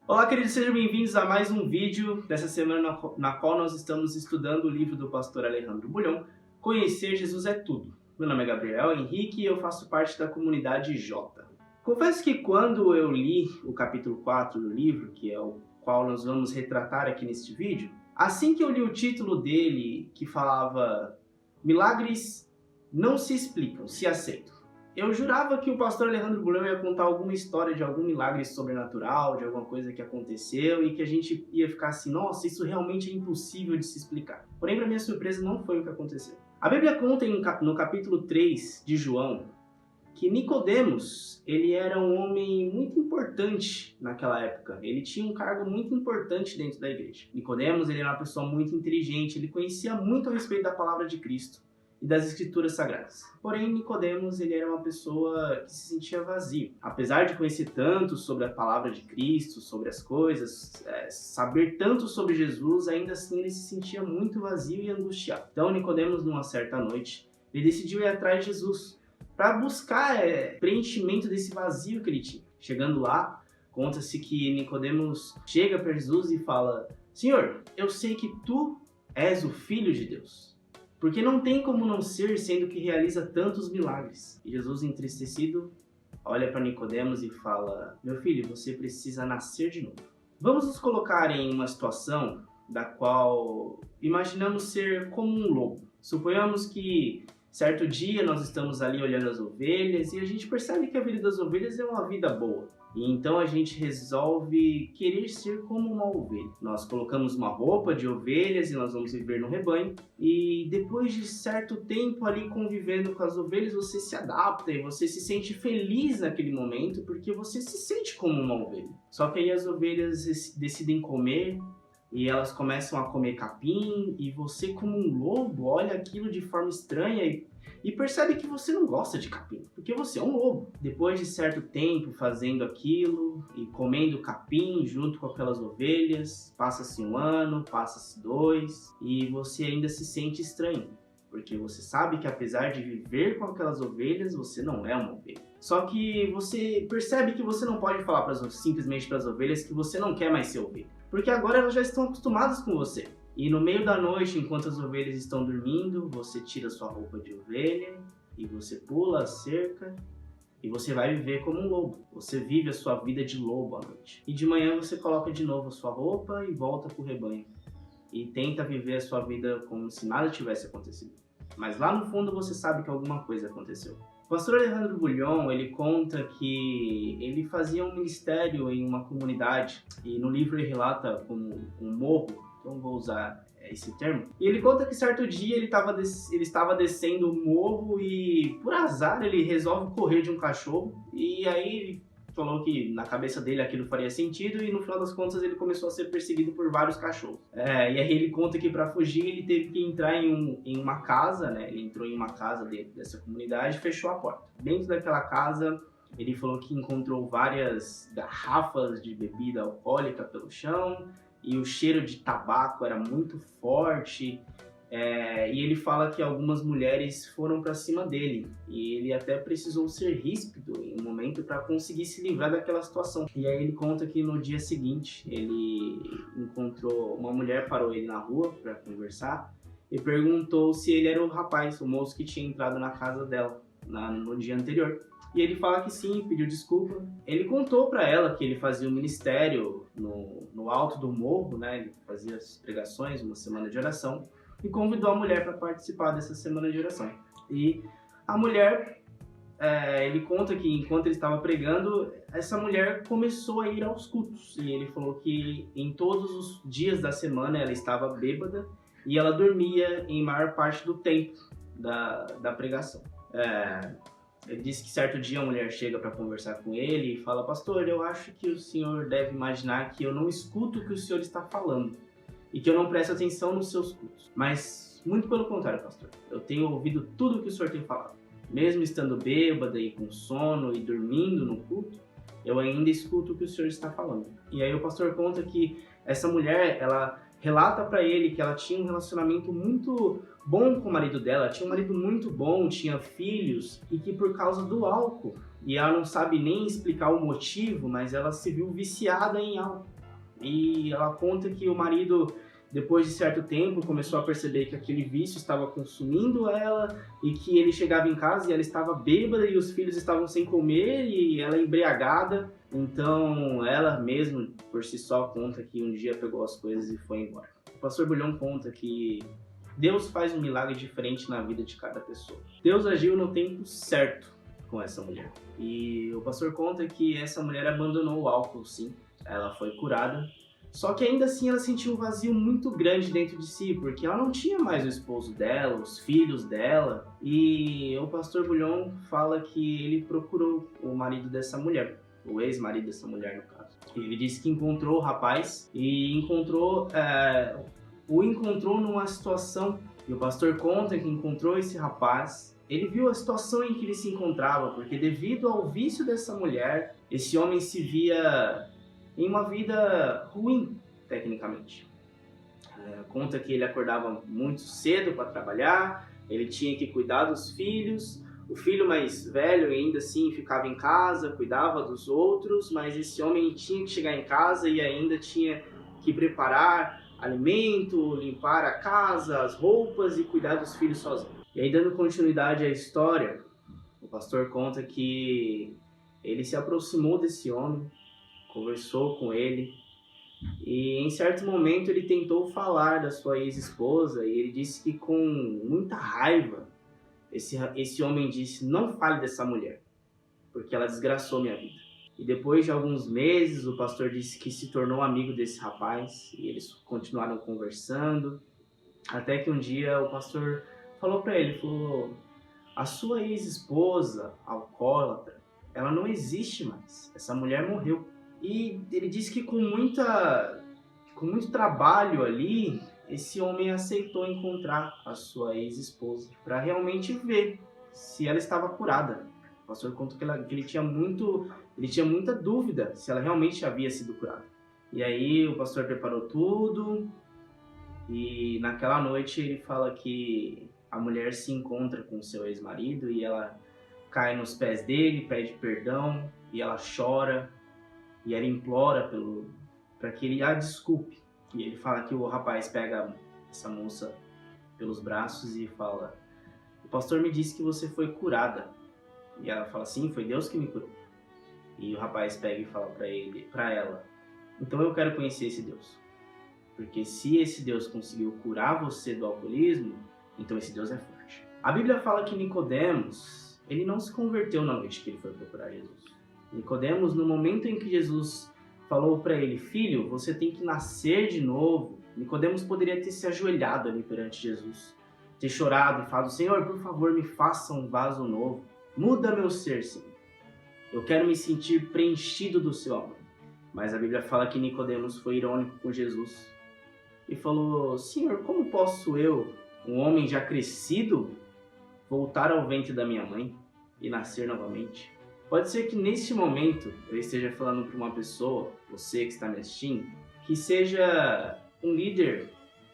Olá, queridos, sejam bem-vindos a mais um vídeo dessa semana na qual nós estamos estudando o livro do pastor Alejandro Bulhon, Conhecer Jesus é Tudo. Meu nome é Gabriel Henrique e eu faço parte da comunidade J. Confesso que quando eu li o capítulo 4 do livro, que é o qual nós vamos retratar aqui neste vídeo, assim que eu li o título dele, que falava Milagres não se explicam, se aceitam. Eu jurava que o pastor Alejandro Bulhon ia contar alguma história de algum milagre sobrenatural, de alguma coisa que aconteceu e que a gente ia ficar assim, nossa, isso realmente é impossível de se explicar. Porém, para minha surpresa, não foi o que aconteceu. A Bíblia conta no capítulo 3 de João que Nicodemos, ele era um homem muito importante naquela época. Ele tinha um cargo muito importante dentro da igreja. Nicodemos, ele era uma pessoa muito inteligente, ele conhecia muito a respeito da palavra de Cristo e das escrituras sagradas. Porém, Nicodemos, ele era uma pessoa que se sentia vazio. Apesar de conhecer tanto sobre a palavra de Cristo, sobre as coisas, saber tanto sobre Jesus, ainda assim ele se sentia muito vazio e angustiado. Então, Nicodemos, numa certa noite, ele decidiu ir atrás de Jesus para buscar preenchimento desse vazio que ele tinha. Chegando lá, conta-se que Nicodemos chega para Jesus e fala: Senhor, eu sei que tu és o Filho de Deus. Porque não tem como não ser, sendo que realiza tantos milagres. E Jesus, entristecido, olha para Nicodemos e fala: meu filho, você precisa nascer de novo. Vamos nos colocar em uma situação da qual imaginamos ser como um lobo. Suponhamos que certo dia nós estamos ali olhando as ovelhas e a gente percebe que a vida das ovelhas é uma vida boa. E então a gente resolve querer ser como uma ovelha. Nós colocamos uma roupa de ovelhas e nós vamos viver no rebanho. E depois de certo tempo ali convivendo com as ovelhas, você se adapta e você se sente feliz naquele momento porque você se sente como uma ovelha. Só que aí as ovelhas decidem comer e elas começam a comer capim e você, como um lobo, olha aquilo de forma estranha e percebe que você não gosta de capim, porque você é um lobo. Depois de certo tempo fazendo aquilo e comendo capim junto com aquelas ovelhas, passa-se um ano, passa-se dois e você ainda se sente estranho, porque você sabe que apesar de viver com aquelas ovelhas, você não é uma ovelha. Só que você percebe que você não pode falar simplesmente para as ovelhas que você não quer mais ser ovelha, porque agora elas já estão acostumadas com você. E no meio da noite, enquanto as ovelhas estão dormindo, você tira sua roupa de ovelha e você pula a cerca e você vai viver como um lobo. Você vive a sua vida de lobo à noite. E de manhã você coloca de novo a sua roupa e volta para o rebanho. E tenta viver a sua vida como se nada tivesse acontecido. Mas lá no fundo você sabe que alguma coisa aconteceu. O pastor Alejandro Bulhon, ele conta que ele fazia um ministério em uma comunidade. E no livro ele relata como um morro. Então vou usar esse termo. E ele conta que certo dia ele estava descendo o morro e, por azar, ele resolve correr de um cachorro. E aí ele falou que na cabeça dele aquilo faria sentido e no final das contas ele começou a ser perseguido por vários cachorros. E aí ele conta que para fugir ele teve que entrar em uma casa, né? Ele entrou em uma casa dentro dessa comunidade e fechou a porta. Dentro daquela casa ele falou que encontrou várias garrafas de bebida alcoólica pelo chão, e o cheiro de tabaco era muito forte, e ele fala que algumas mulheres foram para cima dele, e ele até precisou ser ríspido em um momento para conseguir se livrar daquela situação. E aí ele conta que no dia seguinte ele encontrou uma mulher, parou ele na rua para conversar, e perguntou se ele era o rapaz, o moço que tinha entrado na casa dela no dia anterior. E ele fala que sim, pediu desculpa. Ele contou para ela que ele fazia um ministério no alto do morro, né? Ele fazia as pregações, uma semana de oração, e convidou a mulher para participar dessa semana de oração. E a mulher, ele conta que enquanto ele estava pregando, essa mulher começou a ir aos cultos. E ele falou que em todos os dias da semana ela estava bêbada e ela dormia em maior parte do tempo da pregação. Ele disse que certo dia a mulher chega para conversar com ele e fala: pastor, eu acho que o senhor deve imaginar que eu não escuto o que o senhor está falando e que eu não presto atenção nos seus cultos. Mas, muito pelo contrário, pastor, eu tenho ouvido tudo o que o senhor tem falado. Mesmo estando bêbada e com sono e dormindo no culto, eu ainda escuto o que o senhor está falando. E aí o pastor conta que essa mulher, ela relata para ele que ela tinha um relacionamento muito bom com o marido dela, tinha um marido muito bom, tinha filhos, e que por causa do álcool, e ela não sabe nem explicar o motivo, mas ela se viu viciada em álcool. E ela conta que o marido, depois de certo tempo, começou a perceber que aquele vício estava consumindo ela e que ele chegava em casa e ela estava bêbada e os filhos estavam sem comer e ela embriagada. Então ela mesma, por si só, conta que um dia pegou as coisas e foi embora. O pastor Bulhão conta que Deus faz um milagre diferente na vida de cada pessoa. Deus agiu no tempo certo com essa mulher. E o pastor conta que essa mulher abandonou o álcool, sim. Ela foi curada. Só que ainda assim ela sentiu um vazio muito grande dentro de si, porque ela não tinha mais o esposo dela, os filhos dela. E o pastor Bulhão fala que ele procurou o marido dessa mulher, o ex-marido dessa mulher no caso. Ele disse que encontrou o rapaz e o encontrou numa situação. E o pastor conta que encontrou esse rapaz. Ele viu a situação em que ele se encontrava, porque devido ao vício dessa mulher, esse homem se via em uma vida ruim, tecnicamente. Conta que ele acordava muito cedo para trabalhar, ele tinha que cuidar dos filhos, o filho mais velho ainda assim ficava em casa, cuidava dos outros, mas esse homem tinha que chegar em casa e ainda tinha que preparar alimento, limpar a casa, as roupas e cuidar dos filhos sozinho. E aí, dando continuidade à história, o pastor conta que ele se aproximou desse homem, conversou com ele e em certo momento ele tentou falar da sua ex-esposa e ele disse que com muita raiva esse homem disse: não fale dessa mulher, porque ela desgraçou minha vida. E depois de alguns meses o pastor disse que se tornou amigo desse rapaz e eles continuaram conversando, até que um dia o pastor falou para ele, falou: a sua ex-esposa alcoólatra, ela não existe mais, essa mulher morreu. E ele disse que com muito trabalho ali, esse homem aceitou encontrar a sua ex-esposa para realmente ver se ela estava curada. O pastor conta que ele tinha muita dúvida se ela realmente havia sido curada. E aí o pastor preparou tudo e naquela noite ele fala que a mulher se encontra com seu ex-marido e ela cai nos pés dele, pede perdão e ela chora. E ela implora para que ele a desculpe. E ele fala que o rapaz pega essa moça pelos braços e fala: o pastor me disse que você foi curada. E ela fala: sim, foi Deus que me curou. E o rapaz pega e fala para ela: então eu quero conhecer esse Deus. Porque se esse Deus conseguiu curar você do alcoolismo, então esse Deus é forte. A Bíblia fala que Nicodemos, ele não se converteu na noite que ele foi procurar Jesus. Nicodemos, no momento em que Jesus falou para ele: filho, você tem que nascer de novo, Nicodemos poderia ter se ajoelhado ali perante Jesus, ter chorado e falado: Senhor, por favor, me faça um vaso novo, muda meu ser, Senhor, eu quero me sentir preenchido do seu amor. Mas a Bíblia fala que Nicodemos foi irônico com Jesus e falou: Senhor, como posso eu, um homem já crescido, voltar ao ventre da minha mãe e nascer novamente? Pode ser que neste momento eu esteja falando para uma pessoa, você que está me assistindo, que seja um líder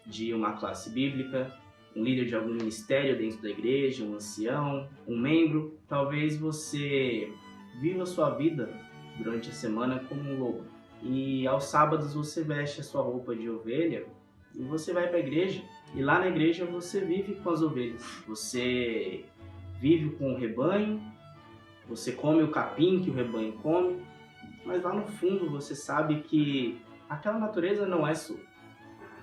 de uma classe bíblica, um líder de algum ministério dentro da igreja, um ancião, um membro. Talvez você viva a sua vida durante a semana como um lobo. E aos sábados você veste a sua roupa de ovelha e você vai para a igreja. E lá na igreja você vive com as ovelhas. Você vive com o rebanho. Você come o capim que o rebanho come, mas lá no fundo você sabe que aquela natureza não é sua.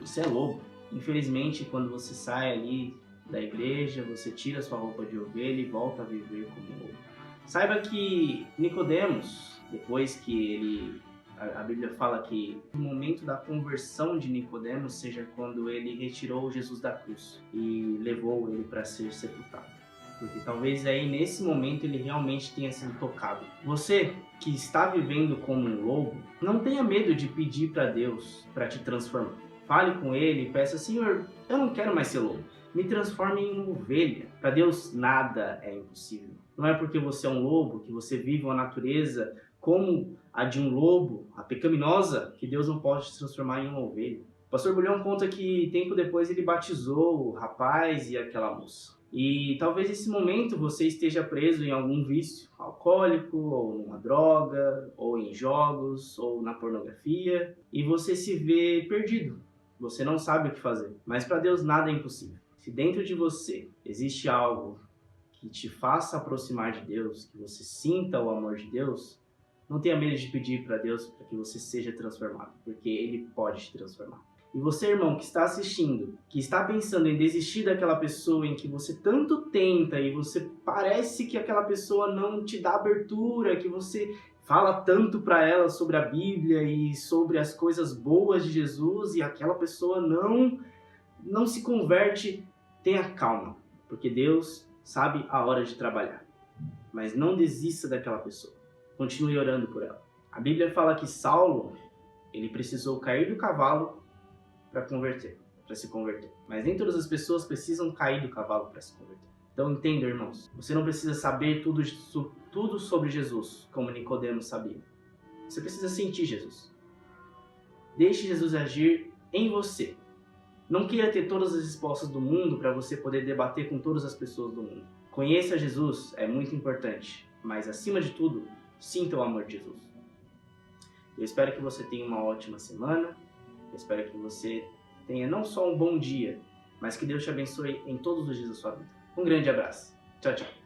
Você é lobo. Infelizmente, quando você sai ali da igreja, você tira sua roupa de ovelha e volta a viver como lobo. Saiba que Nicodemos, depois que a Bíblia fala que o momento da conversão de Nicodemos seja quando ele retirou Jesus da cruz e levou ele para ser sepultado. Porque talvez aí nesse momento ele realmente tenha sido tocado. Você que está vivendo como um lobo, não tenha medo de pedir para Deus para te transformar. Fale com ele e peça: Senhor, eu não quero mais ser lobo. Me transforme em uma ovelha. Para Deus nada é impossível. Não é porque você é um lobo, que você vive uma natureza como a de um lobo, a pecaminosa, que Deus não pode te transformar em uma ovelha. O pastor Bulhão conta que tempo depois ele batizou o rapaz e aquela moça. E talvez nesse momento você esteja preso em algum vício alcoólico, ou numa droga, ou em jogos, ou na pornografia, e você se vê perdido. Você não sabe o que fazer. Mas para Deus nada é impossível. Se dentro de você existe algo que te faça aproximar de Deus, que você sinta o amor de Deus, não tenha medo de pedir para Deus para que você seja transformado, porque Ele pode te transformar. E você, irmão, que está assistindo, que está pensando em desistir daquela pessoa em que você tanto tenta e você parece que aquela pessoa não te dá abertura, que você fala tanto para ela sobre a Bíblia e sobre as coisas boas de Jesus e aquela pessoa não se converte, tenha calma, porque Deus sabe a hora de trabalhar. Mas não desista daquela pessoa. Continue orando por ela. A Bíblia fala que Saulo, ele precisou cair do cavalo para se converter. Mas nem todas as pessoas precisam cair do cavalo para se converter. Então entenda, irmãos, você não precisa saber tudo sobre Jesus, como Nicodemos sabia. Você precisa sentir Jesus. Deixe Jesus agir em você. Não queira ter todas as respostas do mundo para você poder debater com todas as pessoas do mundo. Conheça Jesus, é muito importante, mas acima de tudo, sinta o amor de Jesus. Eu espero que você tenha uma ótima semana. Eu espero que você tenha não só um bom dia, mas que Deus te abençoe em todos os dias da sua vida. Um grande abraço. Tchau, tchau.